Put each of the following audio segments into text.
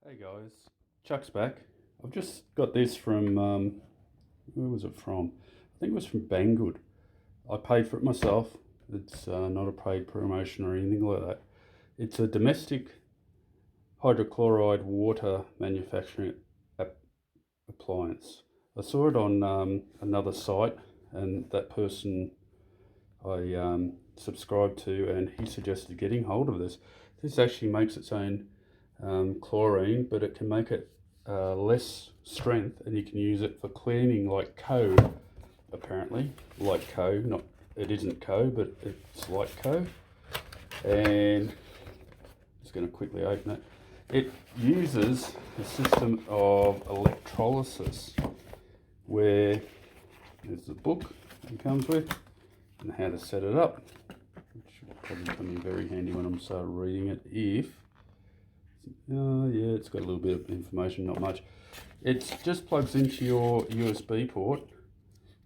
Hey guys, Chuck's back. I've just got this from, where was it from? I think it was from Banggood. I paid for it myself. It's not a paid promotion or anything like that. It's a domestic hydrochloride water manufacturing appliance. I saw it on another site, and that person I subscribed to, and he suggested getting hold of this. This actually makes its own chlorine, but it can make it less strength, and you can use it for cleaning like KOH, apparently. Like KOH, not, it isn't KOH, but it's like KOH. And I'm just going to quickly open it. It uses a system of electrolysis where there's the book it comes with and how to set it up, which will probably come in very handy when I'm started reading it. Yeah, it's got a little bit of information, not much. It just plugs into your USB port.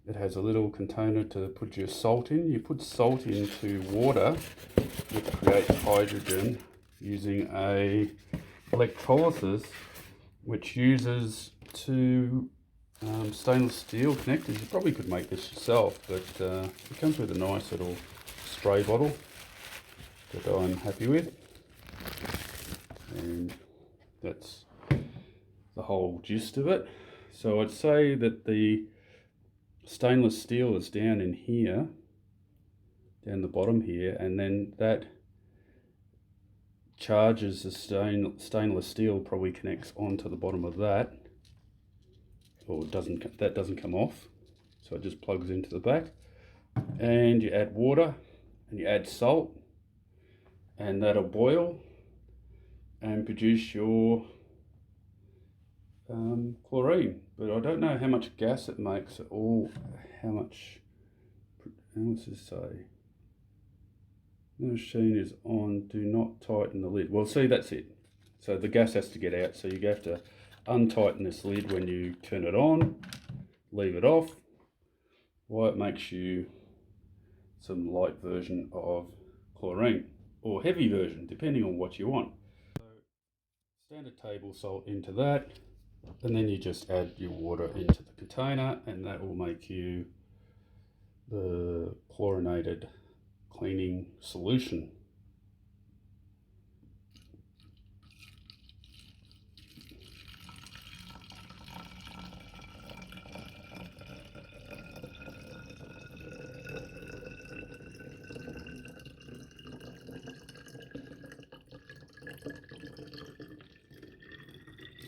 It has a little container to put your salt in. You put salt into water, which creates hydrogen using a electrolysis, which uses two stainless steel connectors. You probably could make this yourself, but it comes with a nice little spray bottle that I'm happy with. And that's the whole gist of it. So I'd say that the stainless steel is down in here, down the bottom here, and then that charges the stainless steel, probably connects onto the bottom of that, or that doesn't come off, so it just plugs into the back. And you add water and you add salt, and that'll boil and produce your chlorine. But I don't know how much gas it makes or how much. What's this say? The machine is on, do not tighten the lid. Well, see, that's it. So the gas has to get out, so you have to untighten this lid when you turn it on, leave it off, while it makes you some light version of chlorine, or heavy version, depending on what you want. So standard table salt into that, and then you just add your water into the container, and that will make you the chlorinated cleaning solution.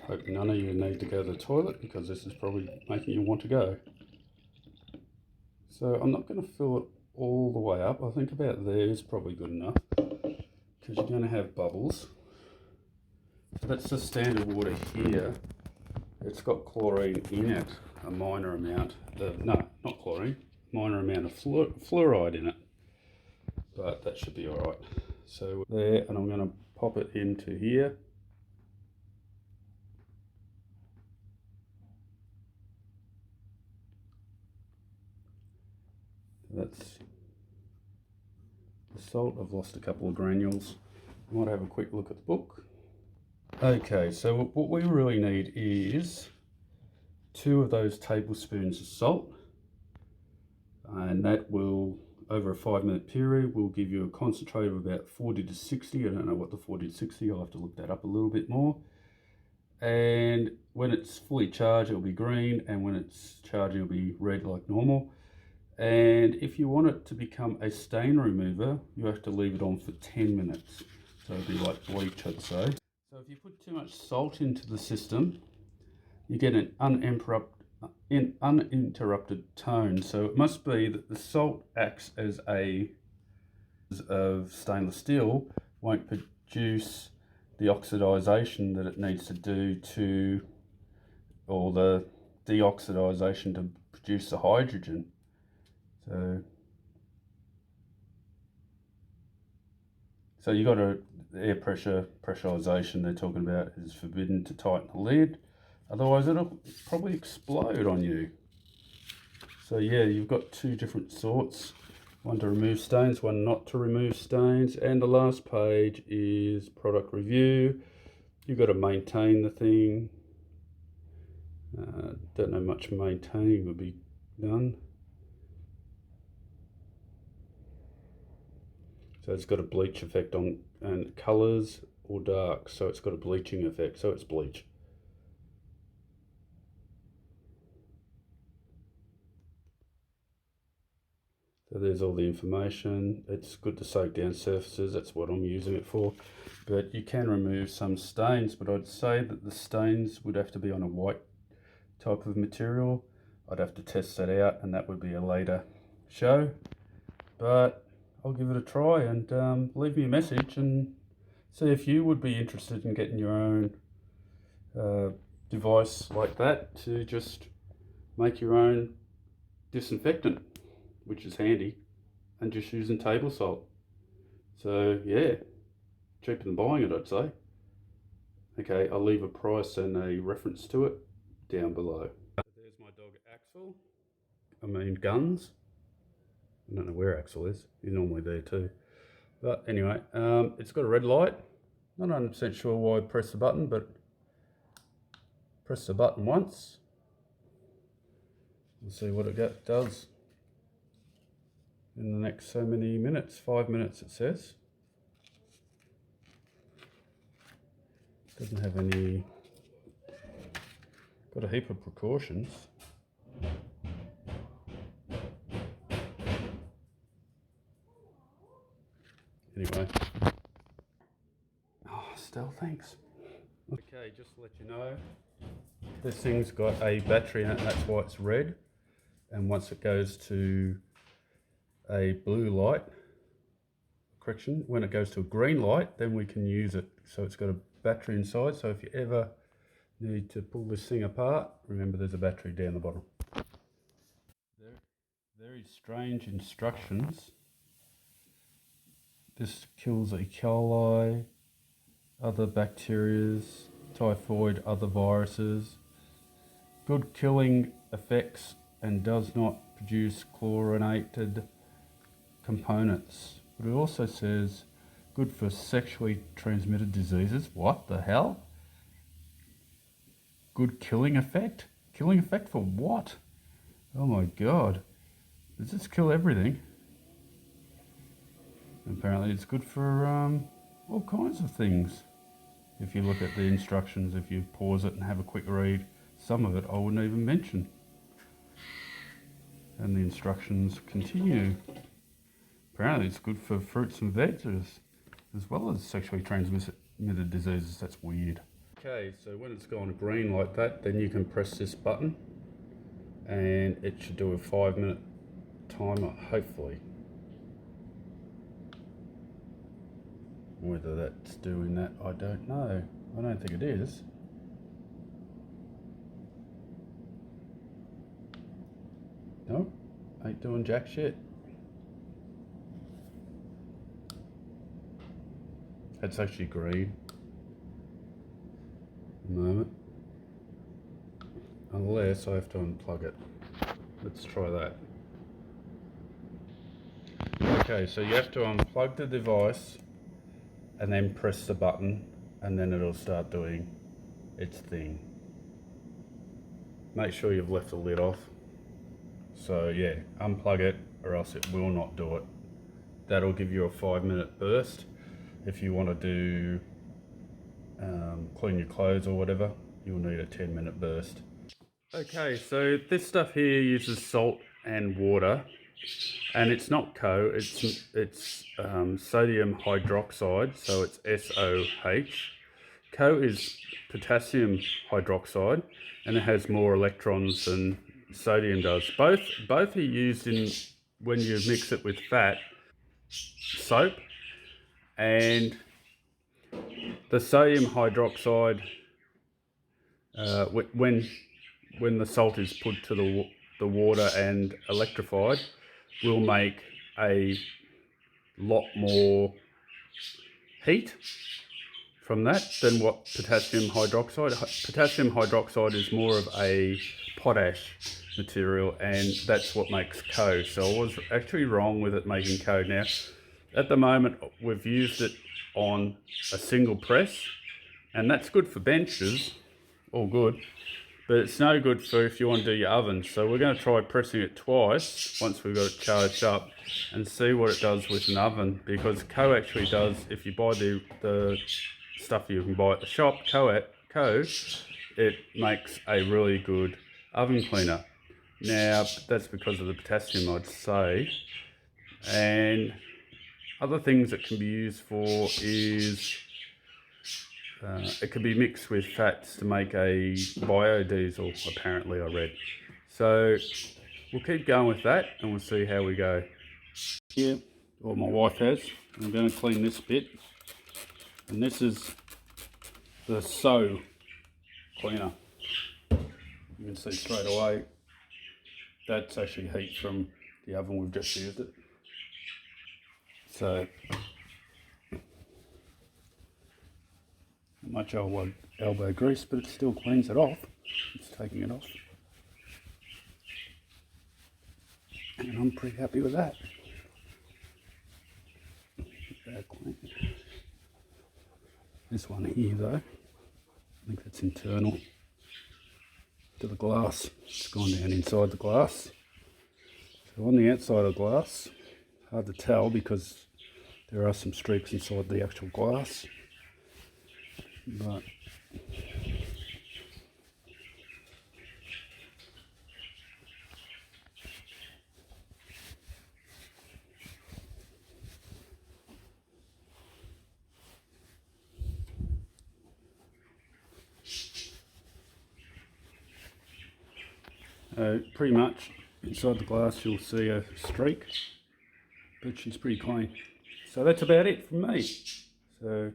Hope none of you need to go to the toilet, because this is probably making you want to go. So I'm not going to fill it all the way up. I think about there is probably good enough, because you're going to have bubbles. So that's the standard water here. It's got chlorine in it, a minor amount of, no, not chlorine, minor amount of fluoride in it, but that should be all right. So there, and I'm going to pop it into here. That's the salt. I've lost a couple of granules. I might have a quick look at the book. Okay, so what we really need is 2 of those tablespoons of salt, and that will, over a 5-minute period, will give you a concentrate of about 40 to 60. I don't know what the 40 to 60, I'll have to look that up a little bit more. And when it's fully charged, it'll be green, and when it's charged, it'll be red like normal. And if you want it to become a stain remover, you have to leave it on for 10 minutes. So it'd be like bleach, I'd say. So if you put too much salt into the system, you get an uninterrupted tone. So it must be that the salt acts as of stainless steel, won't produce the oxidization that it needs to do to, or the deoxidization to produce the hydrogen. So you got a air pressurization they're talking about is forbidden to tighten the lid, otherwise it'll probably explode on you. So yeah, you've got 2 different sorts, one to remove stains, one not to remove stains, and the last page is product review. You've got to maintain the thing. Don't know much maintaining would be done. So it's got a bleach effect on and colours or dark, so it's got a bleaching effect, so it's bleach. So there's all the information. It's good to soak down surfaces, that's what I'm using it for. But you can remove some stains, but I'd say that the stains would have to be on a white type of material. I'd have to test that out, and that would be a later show. But I'll give it a try, and leave me a message and see if you would be interested in getting your own device like that to just make your own disinfectant, which is handy, and just using table salt. So yeah, cheaper than buying it, I'd say. Okay, I'll leave a price and a reference to it down below. There's my dog Axel. Guns. I don't know where Axel is. He's normally there too. But anyway, it's got a red light. Not 100% sure why I press the button, but press the button once. We'll see what it does in the next so many minutes. 5 minutes it says. Doesn't have any, got a heap of precautions. Anyway, oh, still thanks. Okay, just to let you know, this thing's got a battery in it, and that's why it's red. And once it goes to a blue light, correction, when it goes to a green light, then we can use it. So it's got a battery inside, so if you ever need to pull this thing apart, remember there's a battery down the bottom. Very strange instructions. This kills E. coli, other bacteria, typhoid, other viruses. Good killing effects and does not produce chlorinated components. But it also says good for sexually transmitted diseases. What the hell? Good killing effect? Killing effect for what? Oh my god. Does this kill everything? Apparently it's good for all kinds of things. If you look at the instructions, if you pause it and have a quick read, some of it I wouldn't even mention. And the instructions continue. Apparently it's good for fruits and veggies, as well as sexually transmitted diseases. That's weird. Okay, so when it's gone green like that, then you can press this button and it should do a 5-minute timer, hopefully. Whether that's doing that, I don't know. I don't think it is. No, ain't doing jack shit. It's actually green at the moment. Unless I have to unplug it. Let's try that. Okay, so you have to unplug the device and then press the button, and then it'll start doing its thing. Make sure you've left the lid off. So yeah, unplug it or else it will not do it. That'll give you a 5-minute burst. If you want to do clean your clothes or whatever, you'll need a 10-minute burst. Okay, so this stuff here uses salt and water, and it's not KO, it's sodium hydroxide, so it's SOH. KO is potassium hydroxide, and it has more electrons than sodium does. Both are used in when you mix it with fat, soap, and the sodium hydroxide, when the salt is put to the water and electrified, will make a lot more heat from that than what potassium hydroxide. Potassium hydroxide is more of a potash material, and that's what makes KO. So I was actually wrong with it making KO. Now, at the moment, we've used it on a single press, And that's good for benches, all good, but it's no good for if you want to do your oven. So we're going to try pressing it twice once we've got it charged up and see what it does with an oven, because KOH actually does, if you buy the stuff you can buy at the shop, KOH, it makes a really good oven cleaner. Now, that's because of the potassium, I'd say. And other things it can be used for is it can be mixed with fats to make a biodiesel, apparently, I read. So we'll keep going with that and we'll see how we go. Here, what my wife has, I'm going to clean this bit. And this is the SOH cleaner. You can see straight away that's actually heat from the oven we've just used it. So not much elbow grease, but it still cleans it off. It's taking it off. And I'm pretty happy with that. This one here though, I think that's internal to the glass. It's gone down inside the glass. So on the outside of the glass, hard to tell because there are some streaks inside the actual glass. But pretty much inside the glass you'll see a streak, but she's pretty clean. So that's about it from me. So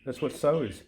that's what SOH is.